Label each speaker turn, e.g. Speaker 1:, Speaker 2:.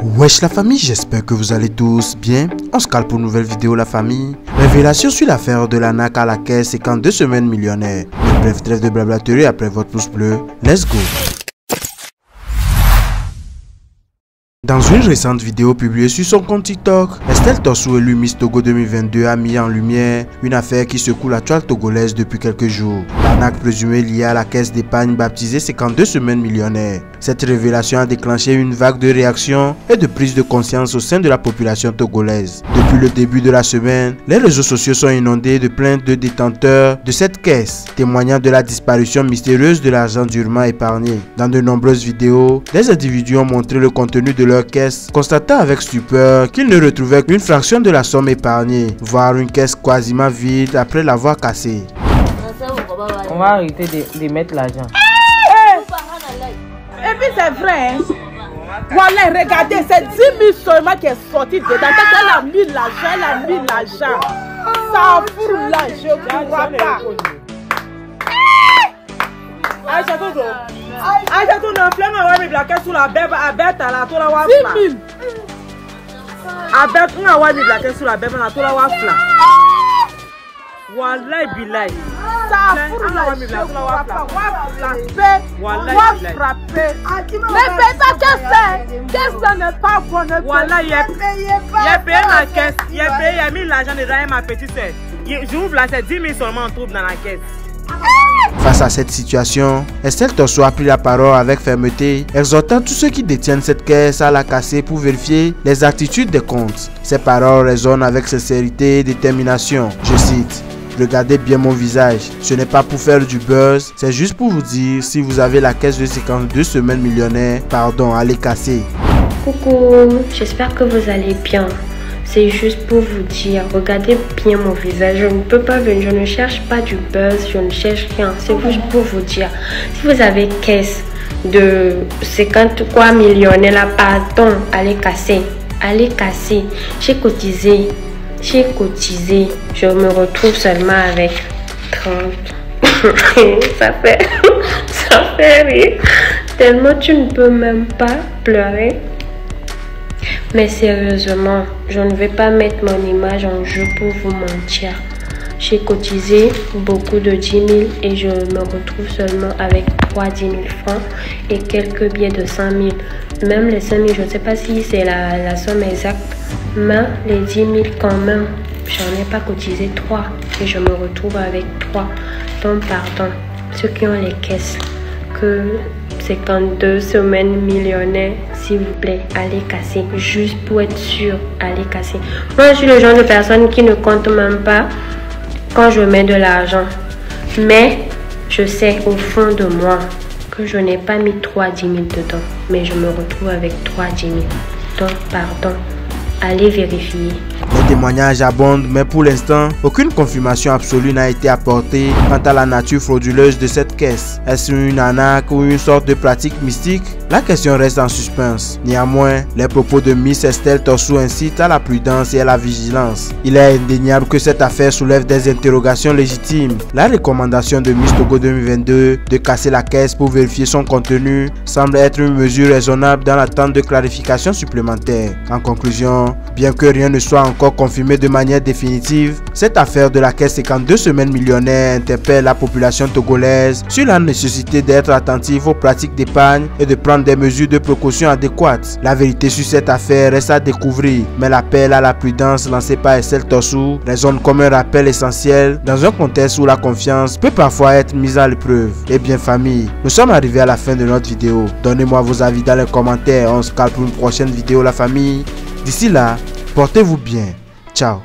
Speaker 1: Wesh la famille, j'espère que vous allez tous bien. On se cale pour une nouvelle vidéo la famille. Révélation sur l'affaire de l'arnaque à la caisse et qu'en 2 semaines millionnaire. Bref, trêve de blablaterie après votre pouce bleu. Let's go. Dans une récente vidéo publiée sur son compte TikTok, Estelle Torsou, élue Miss Togo 2022, a mis en lumière une affaire qui secoue la toile togolaise depuis quelques jours. L'arnaque présumée liée à la caisse d'épargne baptisée C'est qu'en 2 semaines millionnaire. Cette révélation a déclenché une vague de réactions et de prise de conscience au sein de la population togolaise. Depuis le début de la semaine, les réseaux sociaux sont inondés de plaintes de détenteurs de cette caisse, témoignant de la disparition mystérieuse de l'argent durement épargné. Dans de nombreuses vidéos, les individus ont montré le contenu de leur caisse, constatant avec stupeur qu'ils ne retrouvaient qu'une fraction de la somme épargnée, voire une caisse quasiment vide après l'avoir cassée.
Speaker 2: On va arrêter de mettre l'argent.
Speaker 3: Et puis c'est vrai, hein? Voilà, regardez, c'est 10 000 seulement qui est sorti dedans. Elle a mis l'argent, Ça fout là, je ne vois pas.
Speaker 1: Face à cette situation, Estelle Torsou a pris la parole avec fermeté, exhortant tous ceux qui détiennent cette caisse à la casser pour vérifier les attitudes des comptes. Ces paroles résonnent avec sincérité et détermination. Je cite: regardez bien mon visage, ce n'est pas pour faire du buzz, c'est juste pour vous dire, si vous avez la caisse de 52 semaines millionnaire, pardon, allez casser.
Speaker 4: Coucou, j'espère que vous allez bien. C'est juste pour vous dire, regardez bien mon visage, je ne peux pas venir, je ne cherche pas du buzz, je ne cherche rien. C'est juste pour vous dire, si vous avez caisse de 53 millionnaires là, pardon, allez casser. Allez casser. J'ai cotisé, je me retrouve seulement avec 30. ça fait rire. Tellement tu ne peux même pas pleurer. Mais sérieusement, je ne vais pas mettre mon image en jeu pour vous mentir. J'ai cotisé beaucoup de 10 000 et je me retrouve seulement avec 10 000 francs et quelques billets de 100 000. Même les 5 000, je ne sais pas si c'est la somme exacte, mais les 10 000 quand même, j'en ai pas cotisé 3 et je me retrouve avec 3. Donc pardon, ceux qui ont les caisses, que 52 semaines millionnaires, s'il vous plaît, allez casser. Juste pour être sûr, allez casser. Moi, je suis le genre de personne qui ne compte même pas quand je mets de l'argent. Mais je sais au fond de moi que je n'ai pas mis 3 10 000 dedans. Mais je me retrouve avec 3 10 000. Donc, pardon, allez vérifier.
Speaker 1: Les témoignages abondent, mais pour l'instant, aucune confirmation absolue n'a été apportée quant à la nature frauduleuse de cette caisse. Est-ce une arnaque ou une sorte de pratique mystique? La question reste en suspens. Néanmoins, les propos de Miss Estelle Torsou incitent à la prudence et à la vigilance. Il est indéniable que cette affaire soulève des interrogations légitimes. La recommandation de Miss Togo 2022 de casser la caisse pour vérifier son contenu semble être une mesure raisonnable dans l'attente de clarifications supplémentaires. En conclusion, bien que rien ne soit encore confirmé de manière définitive, cette affaire de la caisse C'est qu'en 2 semaines millionnaire interpelle la population togolaise sur la nécessité d'être attentive aux pratiques d'épargne et de prendre des mesures de précaution adéquates. La vérité sur cette affaire reste à découvrir, mais l'appel à la prudence lancé par Estelle Torsou résonne comme un rappel essentiel dans un contexte où la confiance peut parfois être mise à l'épreuve. Eh bien famille, nous sommes arrivés à la fin de notre vidéo. Donnez-moi vos avis dans les commentaires. On se cale pour une prochaine vidéo la famille. D'ici là, portez-vous bien. Ciao.